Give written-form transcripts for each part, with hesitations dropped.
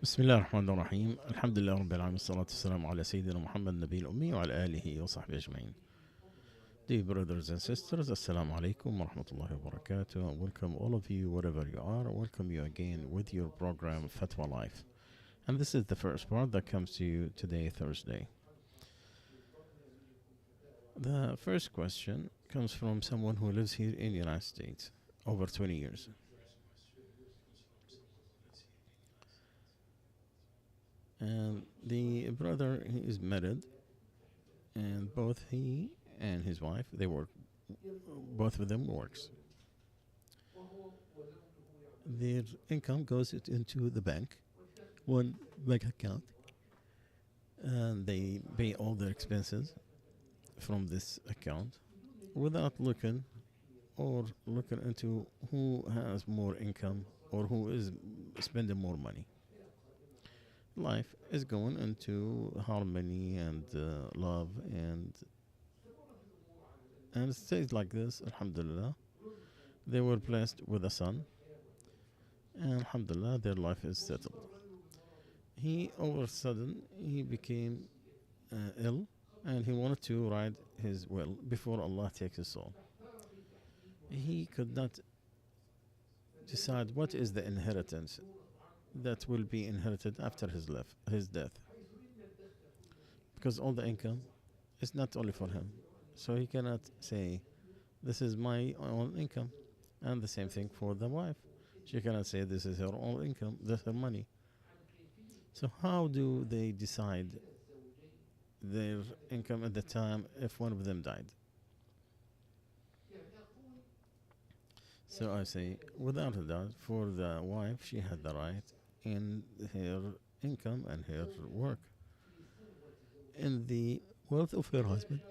بسم الله الرحمن الرحيم. الحمد لله رب العالمين، الصلاة والسلام على سيدنا محمد النبي الأمي وعلى آله وصحبه أجمعين. Dear brothers and sisters, Assalamu alaikum wa rahmatullahi wa barakatuh. Welcome all of you wherever you are. Welcome you again with your program Fatwa Life. And this is the first part that comes to you today, Thursday. The first question comes from someone who lives here in the United States over 20 years. And the brother, he is married, and both he and his wife, they work. Both of them works. Their income goes into the bank, one bank account, and they pay all their expenses from this account without looking into who has more income or who is spending more money. Life is going into harmony and love, and it stays like this. Alhamdulillah, they were blessed with a son, and alhamdulillah, their life is settled. He all of a sudden he became ill, and he wanted to write his will before Allah takes his soul. He could not decide what is the inheritance that will be inherited after his death, because all the income is not only for him, so he cannot say this is my own income. And the same thing for the wife, she cannot say this is her own income, that's her money. So how do they decide their income at the time if one of them died? So I say, without a doubt, for the wife, she had the right in her income and her work, in the wealth of her husband,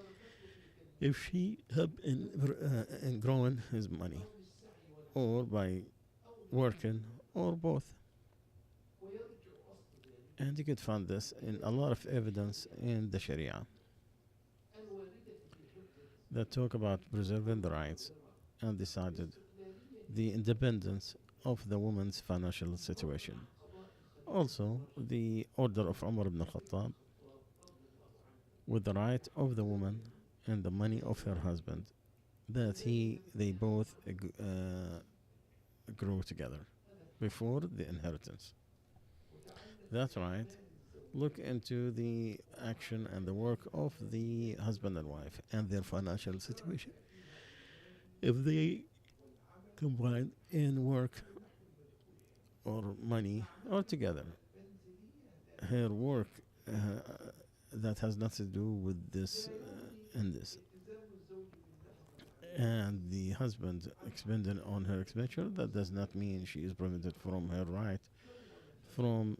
if she helped in growing his money, or by working, or both. And you could find this in a lot of evidence in the Sharia that talk about preserving the rights and decided the independence of the woman's financial situation. Also, the order of Umar ibn al-Khattab with the right of the woman and the money of her husband, that they both grow together before the inheritance. That's right. Look into the action and the work of the husband and wife and their financial situation. If they combine in work or money or together, her work that has nothing to do with this and this, and the husband expending on her expenditure, that does not mean she is prevented from her right from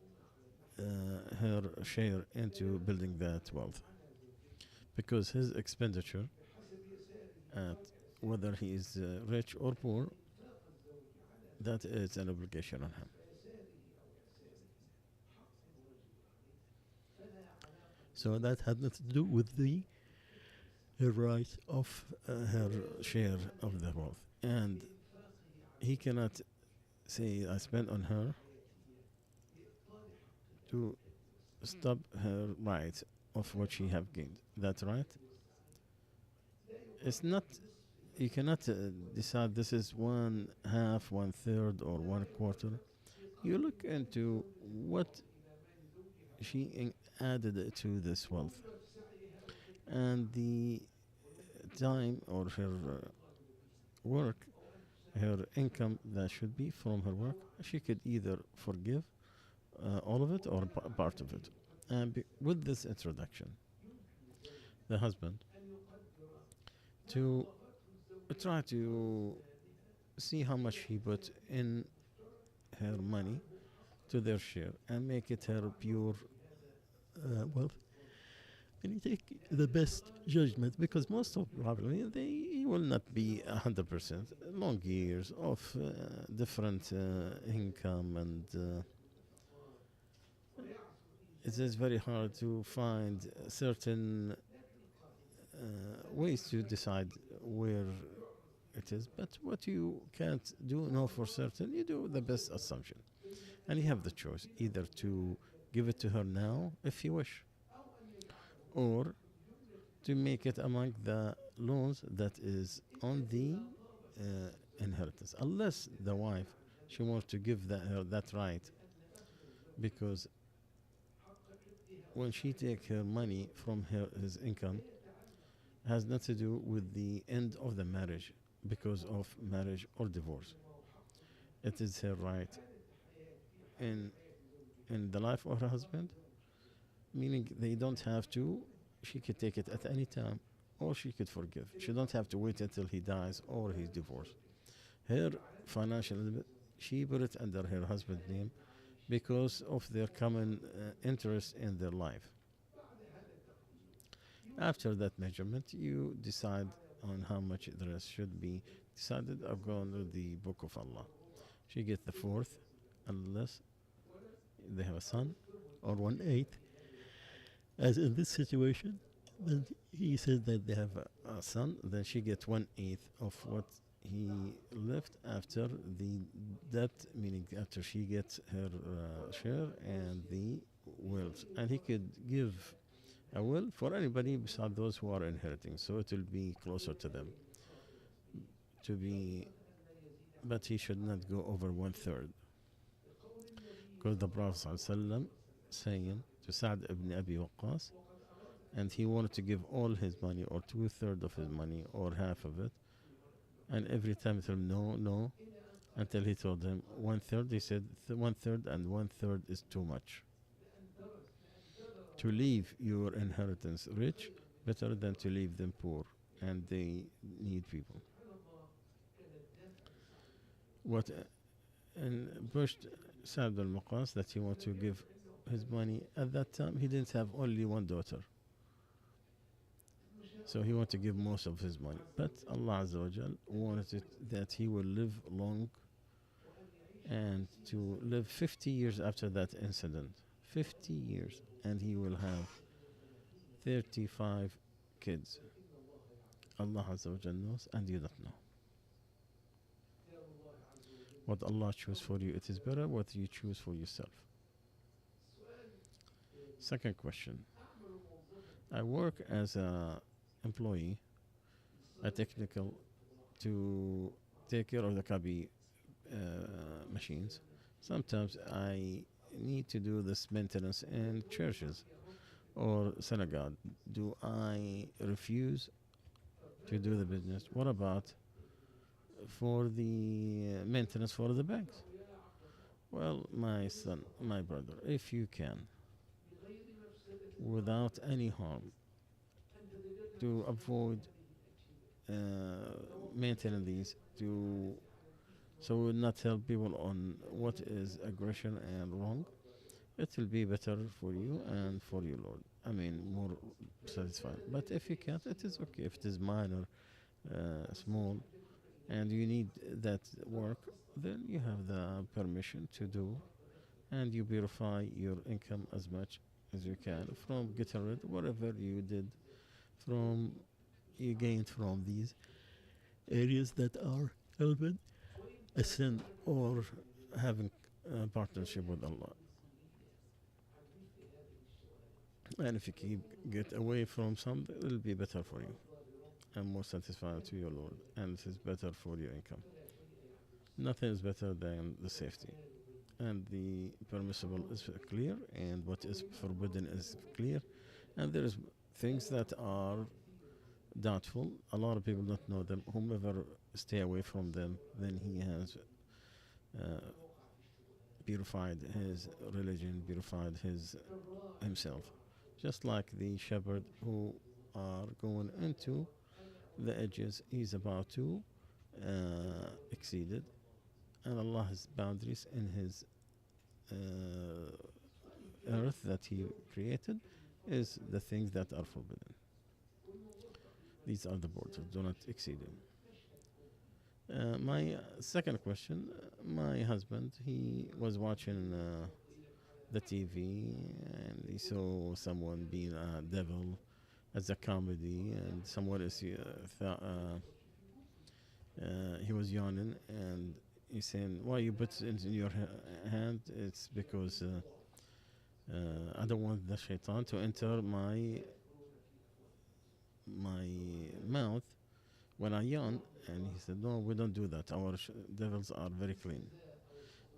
her share into building that wealth, because his expenditure, whether he is rich or poor, that is an obligation on him. So that had nothing to do with the her right of her share of the wealth, and he cannot say I spent on her to stop her right of what she have gained. That's right. It's not. You cannot decide this is one half, one third, or one quarter. You look into what she added to this wealth, and the time or her work, her income that should be from her work, she could either forgive all of it or part of it. And with this introduction, the husband to try to see how much he put in her money to their share and make it her pure wealth. And you take the best judgment, because most of probably they will not be 100%. Long years of different income, and it is very hard to find certain ways to decide where it is. But what you can't do know for certain, you do the best assumption. And you have the choice either to give it to her now if you wish, or to make it among the loans that is on the inheritance, unless the wife she wants to give her that right, because when she take her money from his income has nothing to do with the end of the marriage because of marriage or divorce. It is her right in the life of her husband, meaning they don't have to. She could take it at any time, or she could forgive. She don't have to wait until he dies or he's divorced. Her financial limit, she put it under her husband's name because of their common interest in their life. After that measurement, you decide on how much the rest should be decided according to the Book of Allah. She gets the fourth, unless they have a son, or 1/8. As in this situation, then he said that they have a son, then she gets 1/8 of what he left after the debt, meaning after she gets her share and the wills. And he could give a will for anybody besides those who are inheriting, so it will be closer to them to be, but he should not go over 1/3, because the Prophet ﷺ saying to Sa'd ibn Abi Waqqas, and he wanted to give all his money or 2/3 of his money or half of it, and every time he told him no, no, until he told him 1/3. He said 1/3 and 1/3 is too much. To leave your inheritance rich better than to leave them poor, and they need people. What and pushed Sa'd al-Muqas that he wanted to give his money. At that time he didn't have only one daughter, so he wanted to give most of his money, but Allah Azza wa Jal wanted it that he will live long, and to live 50 years after that incident, 50 years, and he will have 35 kids. Allah Azza wa Jal knows, and you don't know. What Allah choose for you, it is better what you choose for yourself. Second question. I work as a employee, a technical, to take care of the copy machines. Sometimes I need to do this maintenance in churches or synagogue. Do I refuse to do the business? What about for the maintenance for the banks? Well, my son, my brother, if you can, without any harm, to avoid maintaining these, to so we will not tell people on what is aggression and wrong, it will be better for you and for your Lord. I mean, more satisfying. But if you can't, it is okay. If it is minor, small, and you need that work, then you have the permission to do, and you purify your income as much as you can from getting rid whatever you did from you gained from these areas that are helping a sin or having a partnership with Allah. And if you keep get away from something, it will be better for you and more satisfying to your Lord, and it is better for your income. Nothing is better than the safety, and the permissible is clear, and what is forbidden is clear, and there is things that are doubtful. A lot of people don't know them. Whomever stay away from them, then he has purified his religion, purified himself. Just like the shepherd who are going into the edges, he's about to exceed it, and Allah's boundaries in his earth that he created is the things that are forbidden. These are the borders, do not exceed them. My second question, my husband, he was watching the TV, and he saw someone being a devil as a comedy, and someone is he was yawning, and he's saying, why you put it in your hand? It's because I don't want the shaitan to enter my mouth when I yawn. And he said, no, we don't do that. Our devils are very clean.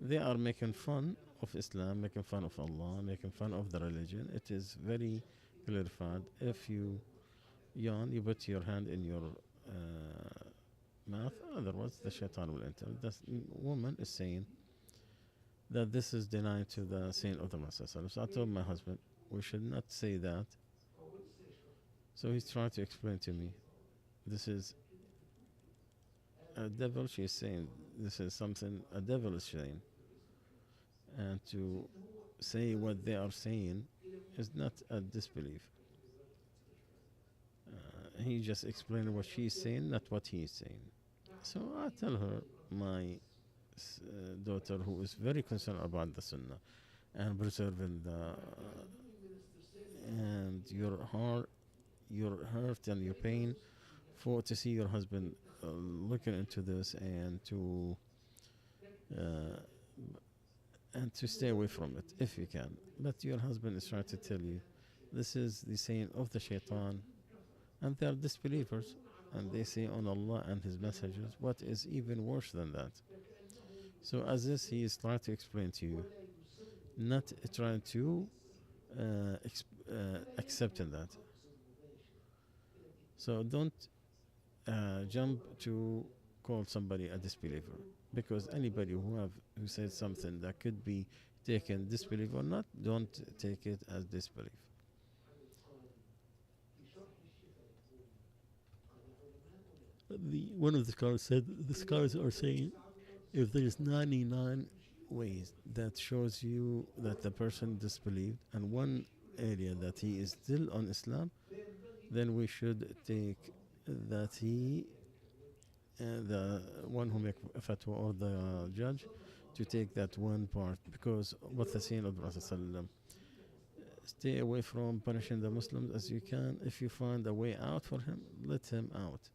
They are making fun of Islam, making fun of Allah, making fun of the religion. It is very clarified. If you yawn, you put your hand in your mouth, otherwise the shaitan will enter. The woman is saying that this is denying to the saying of the Prophet. So I told my husband, we should not say that. So he's trying to explain to me, this is a devil. She's saying this is something a devil is saying. And to say what they are saying is not a disbelief. He just explained what she's saying, not what he's saying. So I tell her, my daughter, who is very concerned about the Sunnah and preserving the and your hurt and your pain for to see your husband looking into this uh, and to stay away from it if you can. But your husband is trying to tell you this is the saying of the shaitan, and they are disbelievers, and they say on Allah and His messages what is even worse than that. So as this, he is trying to explain to you, not trying to accepting that. So don't jump to call somebody a disbeliever, because anybody who says something that could be taken disbelief or not, don't take it as disbelief. One of the scholars said the scholars are saying if there's 99 ways that shows you that the person disbelieved and one area that he is still on Islam, then we should take that he the one who make a fatwa or the judge to take that one part, because what the saying of the Prophet ﷺ, stay away from punishing the Muslims as you can. If you find a way out for him, let him out.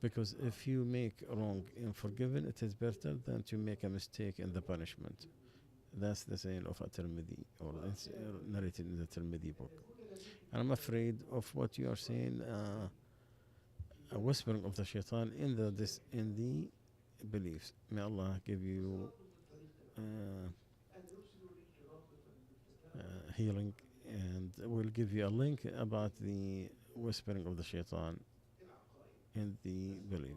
Because if you make wrong in forgiving, it is better than to make a mistake in the punishment. That's the saying of At-Tirmidhi, or it's narrated in the Tirmidhi book. And I'm afraid of what you are saying, a whispering of the shaitan in the beliefs. May Allah give you healing, and we'll give you a link about the whispering of the shaitan in the belief.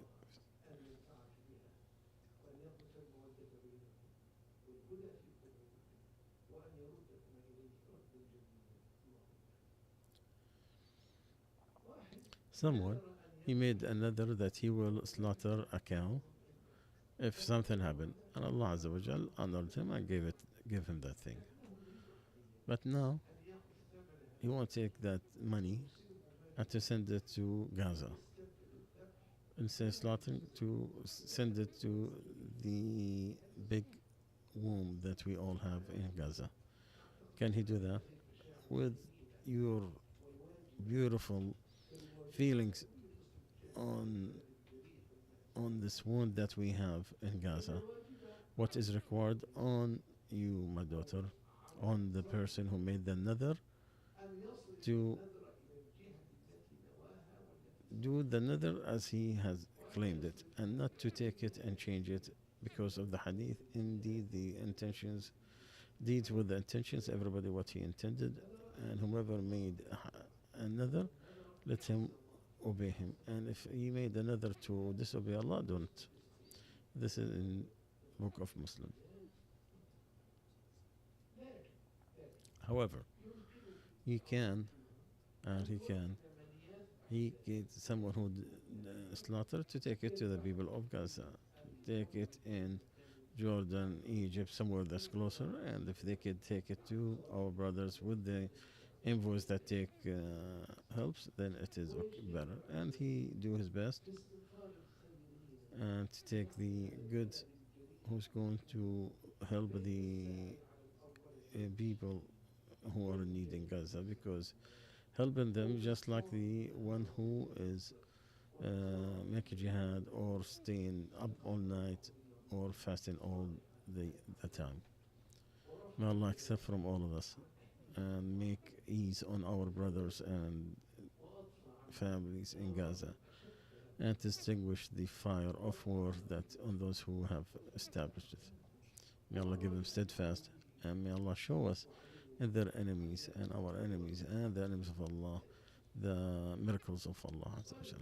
Someone, he made another that he will slaughter a cow if something happened, and Allah Azza wa Jal honored him and give him that thing. But now he won't take that money and to send it to Gaza. Instead of slaughtering, to send it to the big womb that we all have in Gaza. Can he do that? With your beautiful feelings on this wound that we have in Gaza, what is required on you, my daughter, on the person who made the nether, to do the nether as he has claimed it, and not to take it and change it because of the hadith. Indeed, the intentions, deeds with the intentions, everybody what he intended, and whomever made another, let him obey him. And if he made another to disobey Allah, don't. This is in Book of Muslim. However, he can, and he gets someone who slaughtered to take it to the people of Gaza, take it in Jordan, Egypt, somewhere that's closer, and if they could take it to our brothers with the envoys that take helps, then it is better. And he do his best and to take the goods who's going to help the people who are in need in Gaza, because helping them just like the one who is making jihad or staying up all night or fasting all the, the time. May Allah accept from all of us and make ease on our brothers and families in Gaza and extinguish the fire of war that on those who have established it. May Allah give them steadfast, and may Allah show us and their enemies and our enemies and the enemies of Allah the miracles of Allah Azza wa Jal.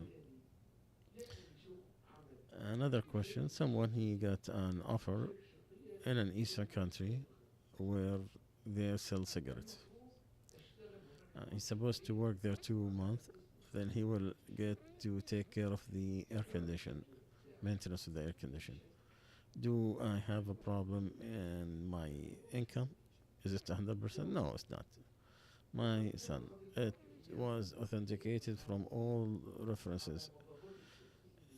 Another question, someone he got an offer in an eastern country where they sell cigarettes. He's supposed to work there 2 months, then he will get to take care of the air condition, maintenance of the air condition. Do I have a problem in my income? Is it 100%? No, it's not. My son, it was authenticated from all references,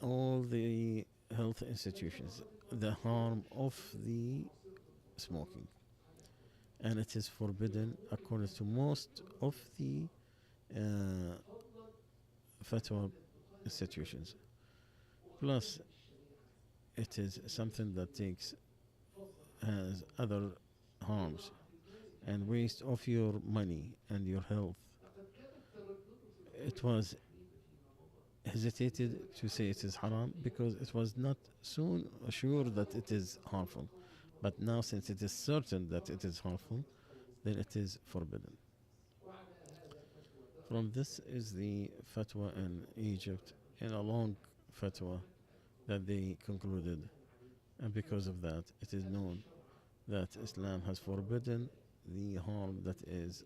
all the health institutions, the harm of the smoking. And it is forbidden according to most of the uh, fatwa institutions. Plus, it is something that has other harms and waste of your money and your health. It was hesitated to say it is haram because it was not soon sure that it is harmful. But now, since it is certain that it is harmful, then it is forbidden. From this is the fatwa in Egypt, in a long fatwa that they concluded, and because of that, it is known that Islam has forbidden the harm that is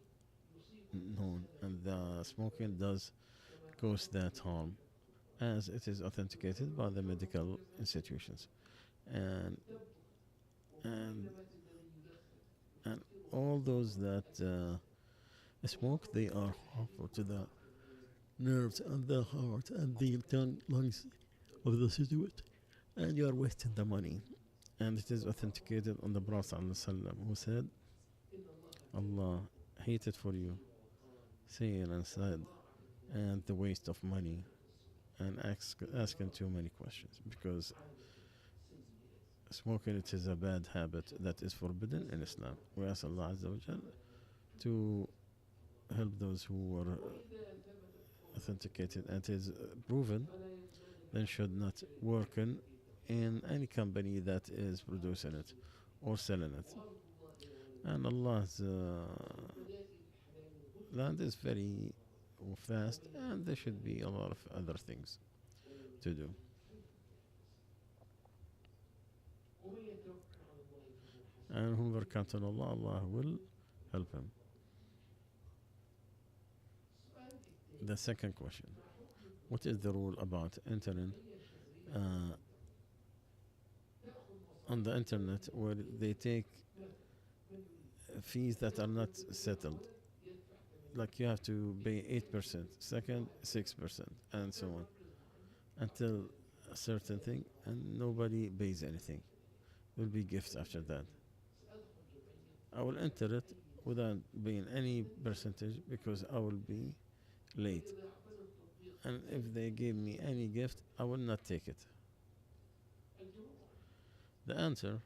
known, and the smoking does cause that harm, as it is authenticated by the medical institutions, and and and all those that smoke, they are harmful to the nerves and the heart and the lungs of the situation, and you are wasting the money. And it is authenticated on the Prophet ﷺ, who said, Allah hated for you saying and said, and the waste of money, and asking too many questions, because smoking, it is a bad habit that is forbidden in Islam. We ask Allah Azza wa Jal to help those who were authenticated and it is proven, then should not work in any company that is producing it or selling it. And Allah's land is very fast, and there should be a lot of other things to do. And whoever counts on Allah, Allah will help him. The second question, what is the rule about entering on the internet where they take fees that are not settled? Like you have to pay 8%, second 6%, and so on, until a certain thing, and nobody pays anything. There will be gifts after that. I will enter it without paying any percentage because I will be late. And if they give me any gift, I will not take it. The answer,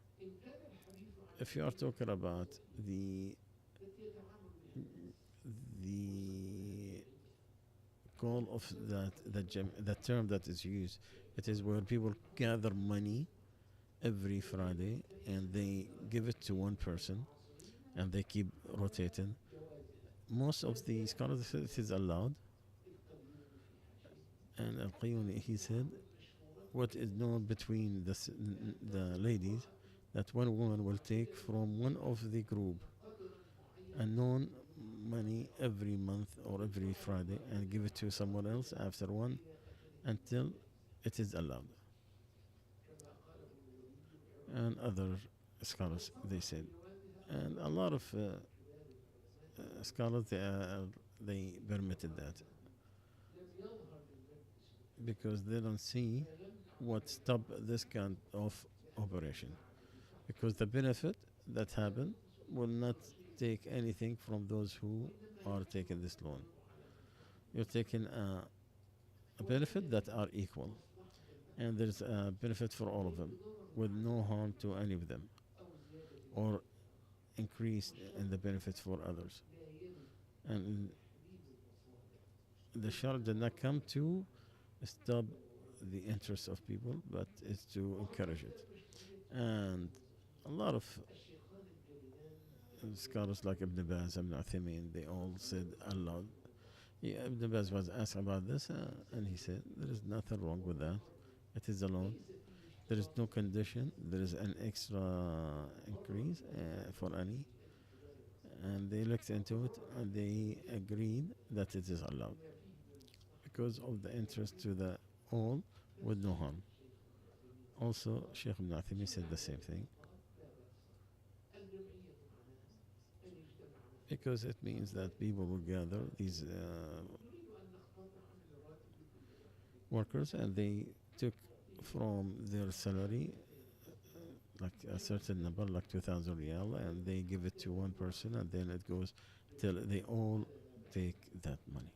if you are talking about the goal of that term that is used, it is where people gather money every Friday and they give it to one person and they keep rotating. Most of the scholars said it is allowed. And Al-Qayuni, he said, what is known between the ladies, that one woman will take from one of the group unknown money every month or every Friday and give it to someone else after one until it is allowed. And other scholars, they said. And a lot of scholars, they permitted that because they don't see what stop this kind of operation, because the benefit that happen will not take anything from those who are taking this loan. You're taking a benefit that are equal, and there's a benefit for all of them. with no harm to any of them, or increase in the benefit for others. And the Shar did not come to stop the interest of people, but is to encourage it. And a lot of scholars like Ibn Baz, Ibn Uthaymeen, they all said aloud. Yeah, Ibn Baz was asked about this, and he said there is nothing wrong with that. It is alone. There is no condition. There is an extra increase for any, and they looked into it and they agreed that it is allowed because of the interest to the all with no harm. Also, Sheikh Ibn Uthaymeen said the same thing because it means that people will gather these workers and they took from their salary like a certain number, like 2,000 riyal, and they give it to one person, and then it goes till they all take that money.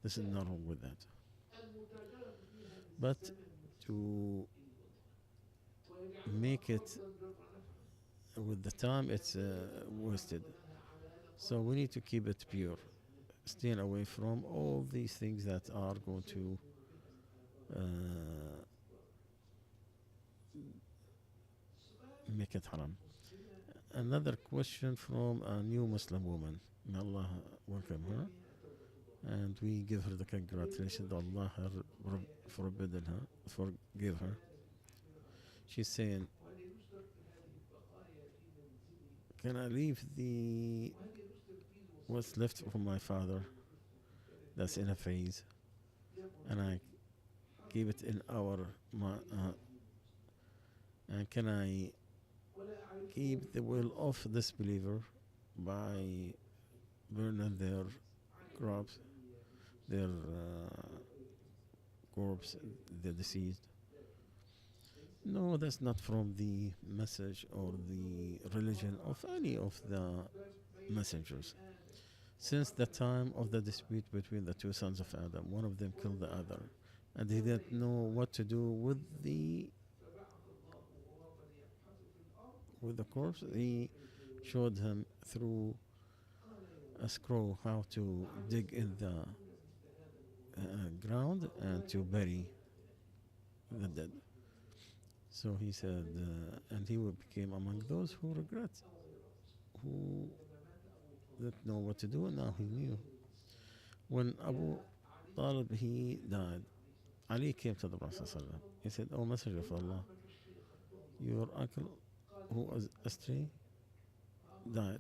This is not wrong with that. But to make it with the time, it's wasted. So we need to keep it pure, staying away from all these things that are going to uh, make it haram. Another question from a new Muslim woman. May Allah welcome her. And we give her the congratulations that Allah has forbidden her, forgive her. She's saying, can I leave the what's left from my father that's in a phase and I keep it in and can I keep the will of this believer by burning their crops, their corpse, the deceased? No, that's not from the message or the religion of any of the messengers. Since the time of the dispute between the two sons of Adam, one of them killed the other, and he didn't know what to do with the corpse. He showed him through a scroll how to dig in the ground and to bury the dead. So he said, and he became among those who regret, who didn't know what to do, and now he knew. When Abu Talib he died, Ali came to the Prophet ﷺ. He said, "O Messenger of Allah, your uncle who was astray died."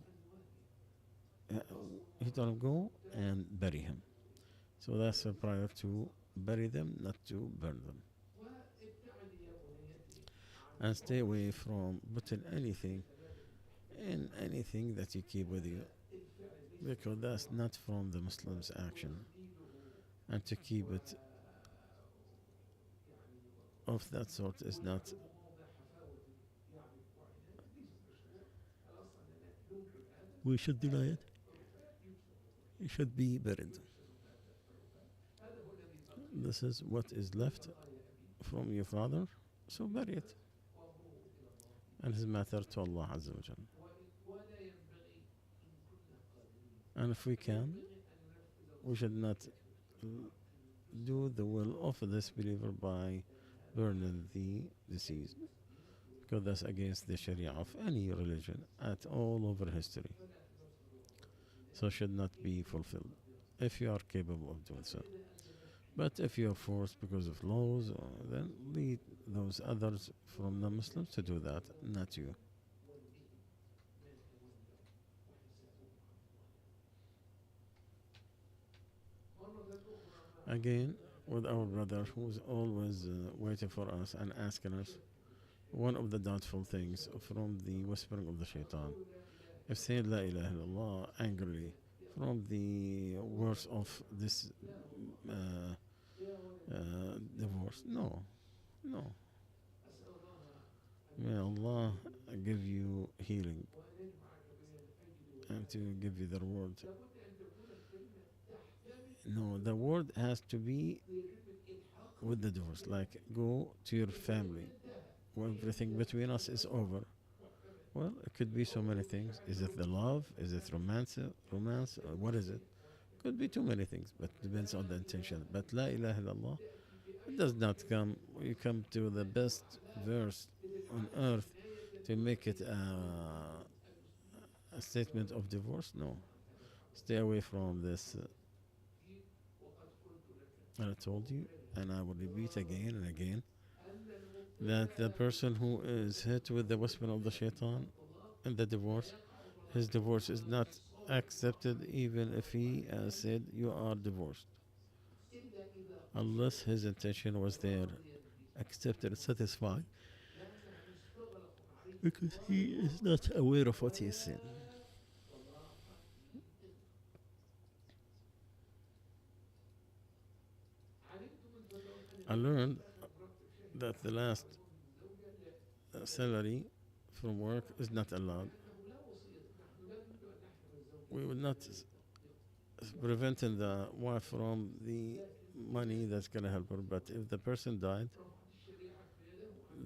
Uh, He told him, "Go and bury him." So that's prior to bury them, not to burn them. And stay away from putting anything in anything that you keep with you, because that's not from the Muslims' action. And to keep it of that sort is not. We should deny it. It should be buried. This is what is left from your father, so bury it. And his matter to Allah Azza wa Jal. And if we can, we should not do the will of this believer by burning the deceased, because that's against the Sharia of any religion at all over history. So should not be fulfilled if you are capable of doing so. But if you are forced because of laws, then lead those others from the Muslims to do that, not you. Again, with our brother who's always waiting for us and asking us one of the doubtful things from the whispering of the shaitan. If saying La ilaha illallah angrily from the words of this divorce. No, no. May Allah give you healing and to give you the reward. No, the word has to be with the divorce. Like, go to your family. everything between us is over. Well, it could be so many things. Is it the love? Is it romance? Romance? What is it? Could be too many things, but depends on the intention. But La ilaha illallah, it does not come. You come to the best verse on earth to make it a statement of divorce. No, stay away from this. And I told you, and I will repeat again and again, that the person who is hit with the whisper of the shaitan in the divorce, his divorce is not accepted even if he said you are divorced, unless his intention was there, accepted, satisfied, because he is not aware of what he is saying. I learned that the last salary from work is not allowed. We will not preventing the wife from the money that's gonna help her, but if the person died,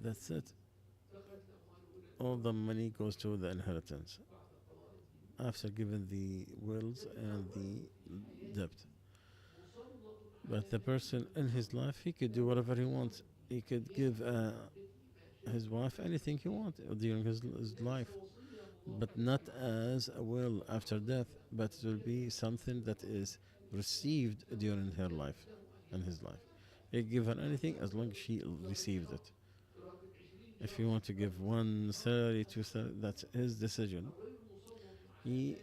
that's it. All the money goes to the inheritance after giving the wills and the debt. But the person in his life, he could do whatever he wants. He could give his wife anything he wants during his life, but not as a will after death, but it will be something that is received during her life and his life. He give her anything as long as she received it. If you want to give one salary, two salary, that's his decision. He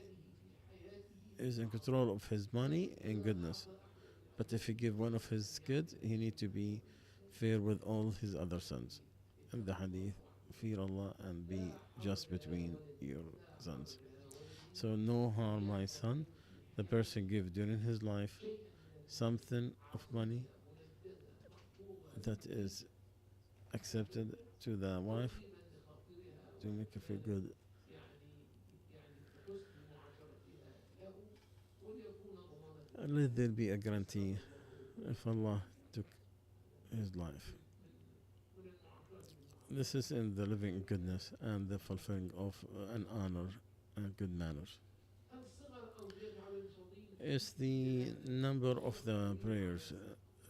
is in control of his money and goodness. But if he give one of his kids, he need to be fair with all his other sons. In the hadith, fear Allah and be just between your sons. So no harm, my son. The person give during his life something of money that is accepted to the wife to make her feel good. And let there be a guarantee if Allah took his life. This is in the living in goodness and the fulfilling of an honor and good manners. Is the number of the prayers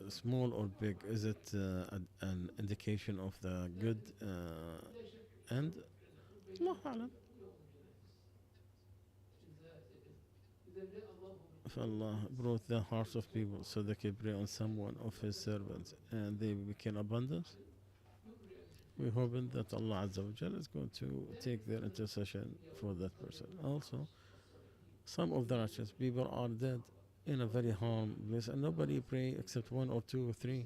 small or big? Is it an indication of the good end? Allah Alam. If Allah brought the hearts of people so they could pray on someone of His servants and they became abundant, we're hoping that Allah Azza wa Jal is going to take their intercession for that person. Also, some of the righteous people are dead in a very harm place and nobody pray except one or two or three.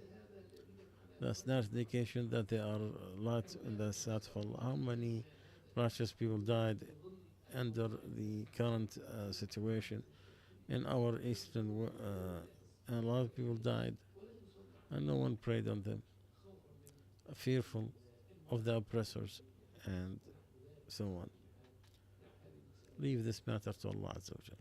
That's not indication that they are light in the sight of Allah. How many righteous people died under the current situation in our eastern and a lot of people died and no one prayed on them, fearful of the oppressors and so on. Leave this matter to Allah Azza wa Jal.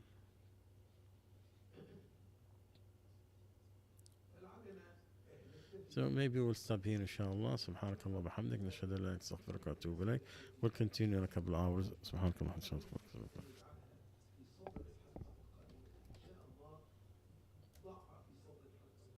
So maybe we'll stop here inshallah. Subhanakallah bihamdik. Nashhadu an la ilaha illa anta astaghfiruka wa atubu ilayk. We'll continue in a couple of hours. Subhanakallah.